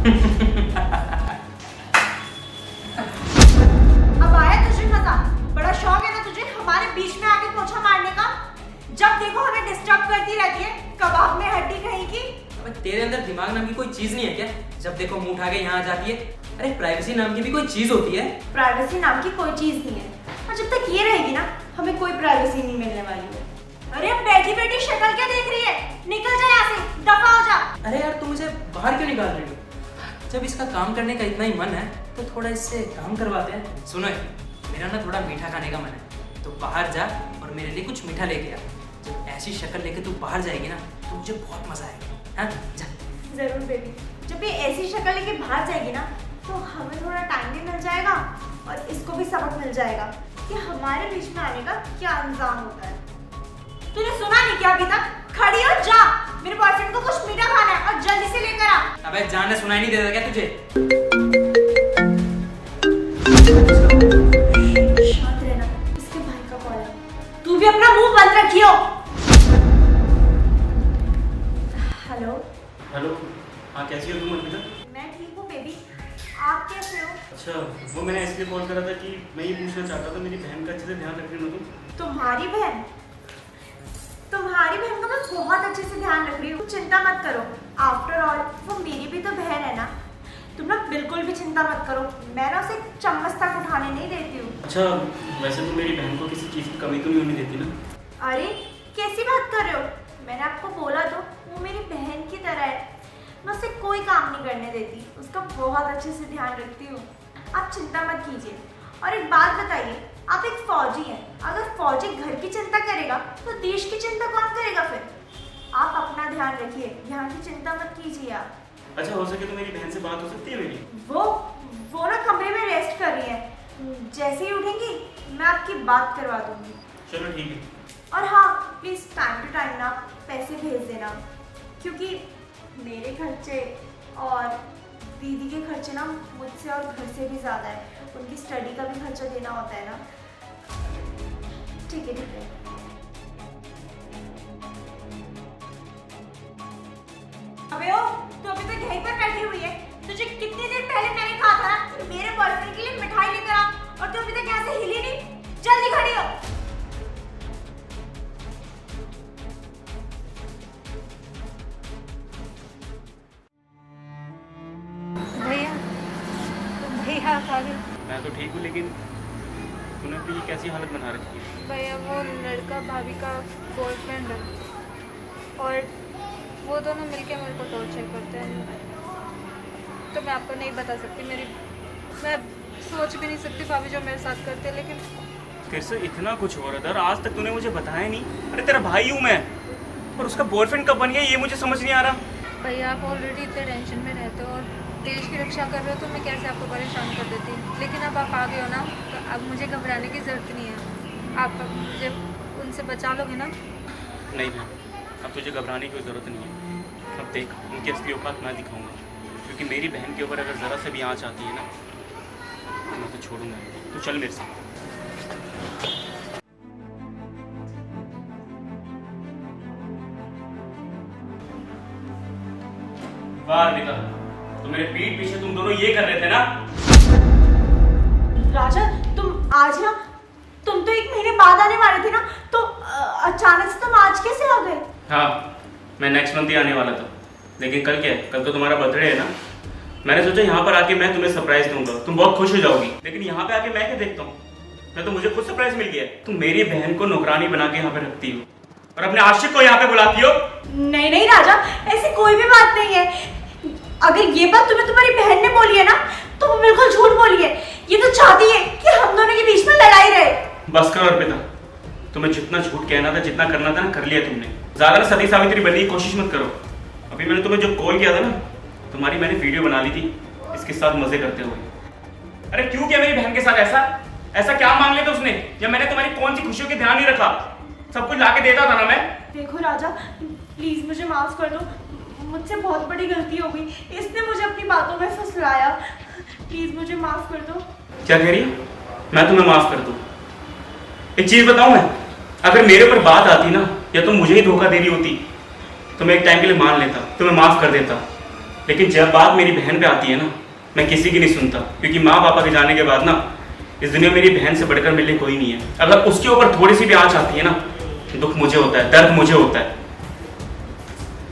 अब आया तुझे मजा? बड़ा शौक है ना तुझे हमारे बीच में आके पोछा मारने का? जब देखो हमें डिस्टर्ब करती रहती है, कबाब में हड्डी कहीं की। अबे तेरे अंदर दिमाग नाम की कोई चीज नहीं है क्या? जब देखो मुंह उठा के यहाँ आ जाती है। अरे प्राइवेसी नाम की भी कोई चीज होती है। प्राइवेसी नाम की कोई चीज नहीं है, और जब तक ये रहेगी ना हमें कोई प्राइवेसी नहीं मिलने वाली है। अरे अब बैठी बैठी शक्ल क्या देख रही है? निकल जा यहाँ से, दफा हो जा। अरे यार तू मुझे बाहर क्यों निकाल रही हो? जब इसका काम करने का इतना ही मन है तो थोड़ा इससे काम करवाते हैं। सुनो मेरा ना थोड़ा मीठा खाने का मन है, तो बाहर जा और मेरे लिए कुछ मीठा लेके आ। जब ऐसी शक्ल लेके तू बाहर जाएगी ना तो मुझे बहुत मजा आएगा। हाँ जा। जरूर बेबी, जब ये ऐसी शक्ल लेके बाहर जाएगी ना तो हमें थोड़ा टाइम भी मिल जाएगा और इसको भी सबक मिल जाएगा कि हमारे बीच में आने का क्या अंजाम होता है। तूने सुना नहीं क्या अभी तक? खड़ी हो जा, मेरे बॉयफ्रेंड को कुछ मीठा खाना है और जल्दी से लेकर आ। अबे जाने सुनाई नहीं देता क्या तुझे? शांत रहना, इसके भाई का कॉल है। तू भी अपना मुंह बंद रखियो। हेलो। हेलो, हाँ कैसी हो तुम अर्पिता? मैं ठीक हूँ बेबी, आप कैसे हो? अच्छा, वो मैंने इसलिए कॉल करा था कि मैं ये पूछना चाहता था मेरी बहन का अच्छे से ध्यान रख रही हो तुम? तुम्हारी बहन? तुम्हारी बहन का मैं बहुत अच्छे से ध्यान रख रही हूँ, चिंता मत करो। आफ्टर ऑल वो मेरी भी तो बहन है ना। तुम ना बिल्कुल भी चिंता मत करो, मैं ना उसे चम्मच तक उठाने नहीं देती हूँ। अच्छा, वैसे तो मेरी बहन को किसी चीज़ की कमी तो नहीं होने देती ना? अरे कैसी बात कर रहे हो? मैंने आपको बोला तो वो मेरी बहन की तरह है, मैं उसे कोई काम नहीं करने देती, उसका बहुत अच्छे से ध्यान रखती हूँ। आप चिंता मत कीजिए। और एक बात बताइए, आप एक फौजी हैं, अगर फौजी घर की चिंता करेगा तो देश की चिंता कौन करेगा फिर? आप अपना ध्यान रखिए, यहाँ की चिंता मत कीजिए आप। अच्छा, हो सके तो मेरी बहन से बात हो सकती है मेरी? वो ना कमरे में रेस्ट कर रही है, जैसे ही उठेंगी मैं आपकी बात करवा दूंगी। चलो ठीक है। और हाँ, प्लीज टाइम टू टाइम ना पैसे भेज देना, क्योंकि मेरे खर्चे और दीदी के खर्चे ना मुझसे और घर से भी ज़्यादा है, उनकी स्टडी का भी खर्चा देना होता है ना। ठीक है ठीक है। अबे ओ, तू अभी तक यहीं पर बैठी हुई है? तुझे कितनी देर पहले मैंने कहा था ना मेरे बॉयफ्रेंड के लिए मिठाई लेकर आ, और तू अभी तक यहाँ से हिली नहीं? जल्दी खड़ी हो। भैया, भैया पागल। मैं तो ठीक हूँ, लेकिन तूने अपनी ये कैसी हालत बना रखी है? भैया वो लड़का भाभी का बॉयफ्रेंड है और वो दोनों मिलके मेरे को टॉर्चर करते हैं। तो मैं आपको नहीं बता सकती, मैं सोच भी नहीं सकती भाभी जो मेरे साथ करते हैं, लेकिन तेरे से इतना कुछ हो रहा था और आज तक तूने मुझे बताया नहीं। अरे तेरा भाई हूँ मैं, और उसका बॉयफ्रेंड कब बन गया ये मुझे समझ नहीं आ रहा। भैया आप ऑलरेडी इतने टेंशन में रहते हो और देश की रक्षा कर रहे हो, तो मैं कैसे आपको परेशान कर देती। लेकिन अब आप आ गए हो ना, तो अब मुझे घबराने की ज़रूरत नहीं है। आप मुझे उनसे बचा लोगे ना? नहीं मैं अब तुझे घबराने की ज़रूरत नहीं है। अब देख, उनकी असली औकात मैं दिखाऊंगा, क्योंकि मेरी बहन के ऊपर अगर ज़रा से भी आँच आती है ना तो मैं तो छोड़ूंगा। तो चल मेरे साथ। वाह अर्पिता, तो मेरे पीठ पीछे तुम दोनों ये कर रहे थे ना? राजा, तुम आज ना, तुम तो 1 महीने बाद आने वाले थे ना, तो अचानक से तुम आज कैसे आ गए? हाँ, मैं नेक्स्ट मंथ ही आने वाला था, लेकिन कल क्या है? कल तो तुम्हारा बर्थडे है ना। मैंने सोचा यहाँ पर आके मैं तुम्हें सरप्राइज दूंगा, तुम बहुत खुश हो जाओगी। लेकिन यहाँ पे आके मैं क्या देखता हूँ, मैं तो मुझे खुद सरप्राइज मिल गया। तुम मेरी बहन को नौकरानी बना के यहाँ पे रखती हो और अपने आशिक को यहाँ पे बुलाती हो। नहीं नहीं राजा, ऐसी कोई भी बात नहीं है। अगर ये बात तुम्हें तुम्हारी बहन ने बोली है ना तो वो बिल्कुल झूठ बोली है। ये तो चाहती है कि हम दोनों के बीच में लड़ाई रहे। बस करो अर्पिता, तुम्हें जितना झूठ कहना था, जितना करना था ना, कर लिया तुमने। ज्यादा ना सती सावित्री बनने की कोशिश मत करो। अभी मैंने तुम्हें जो कॉल किया था ना, तुम्हारी मैंने वीडियो बना ली थी इसके साथ मजे करते हुए। अरे क्यों किया मेरी बहन के साथ ऐसा? ऐसा क्या मांग लिया था उसने? या मैंने तुम्हारी कौन सी खुशियों की ध्यान नहीं रखा? सब कुछ लाके देता था ना मैं। देखो राजा, प्लीज मुझे माफ कर दो, मुझसे बहुत बड़ी गलती हो गई। इसने मुझे अपनी बातों में फंसलाया, प्लीज मुझे माफ कर दो। क्या कह रही है? मैं तुम्हें माफ कर दूं? एक चीज बताऊं मैं, अगर मेरे ऊपर बात आती ना, या तुम मुझे ही धोखा दे रही होती तो मैं एक टाइम के लिए मान लेता, तुम्हें माफ कर देता। लेकिन जब बात मेरी बहन पे आती है ना, मैं किसी की नहीं सुनता, क्योंकि माँ पापा के जाने के बाद ना इस दुनिया में मेरी बहन से बढ़कर मेरे लिए कोई नहीं है। अगर उसके ऊपर थोड़ी सी भी आंच आती है ना, दुख मुझे होता है, दर्द मुझे होता है।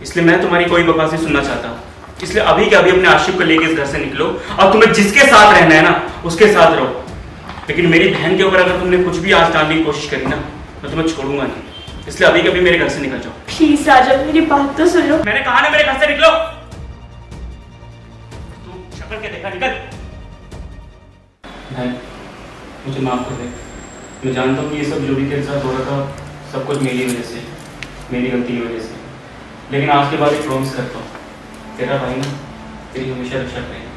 इसलिए मैं तुम्हारी कोई बकवास नहीं सुनना चाहता। इसलिए अभी के अभी अपने आशिक को लेके इस घर से निकलो और तुम्हें जिसके साथ रहना है ना उसके साथ रहो। लेकिन मेरी बहन के ऊपर अगर तुमने कुछ भी आंच डालने की कोशिश करी ना, मैं तुम्हें छोड़ूंगा नहीं। इसलिए अभी के अभी मेरे घर से निकल जाओ। प्लीज राजा, मेरी बात तो सुनो। मैंने कहा ना मेरे घर से निकलो। तू शक्ल के देखा, निकल। भाई मुझे माफ कर दे। मैं जानता हूँ कि ये सब जो भी तेरे साथ हो रहा था सब कुछ मेरी वजह से, मेरी गलती की वजह से। लेकिन आज के बाद एक प्रॉमिस करता हूँ, तेरा भाई ना तेरी हमेशा रक्षा करेगा।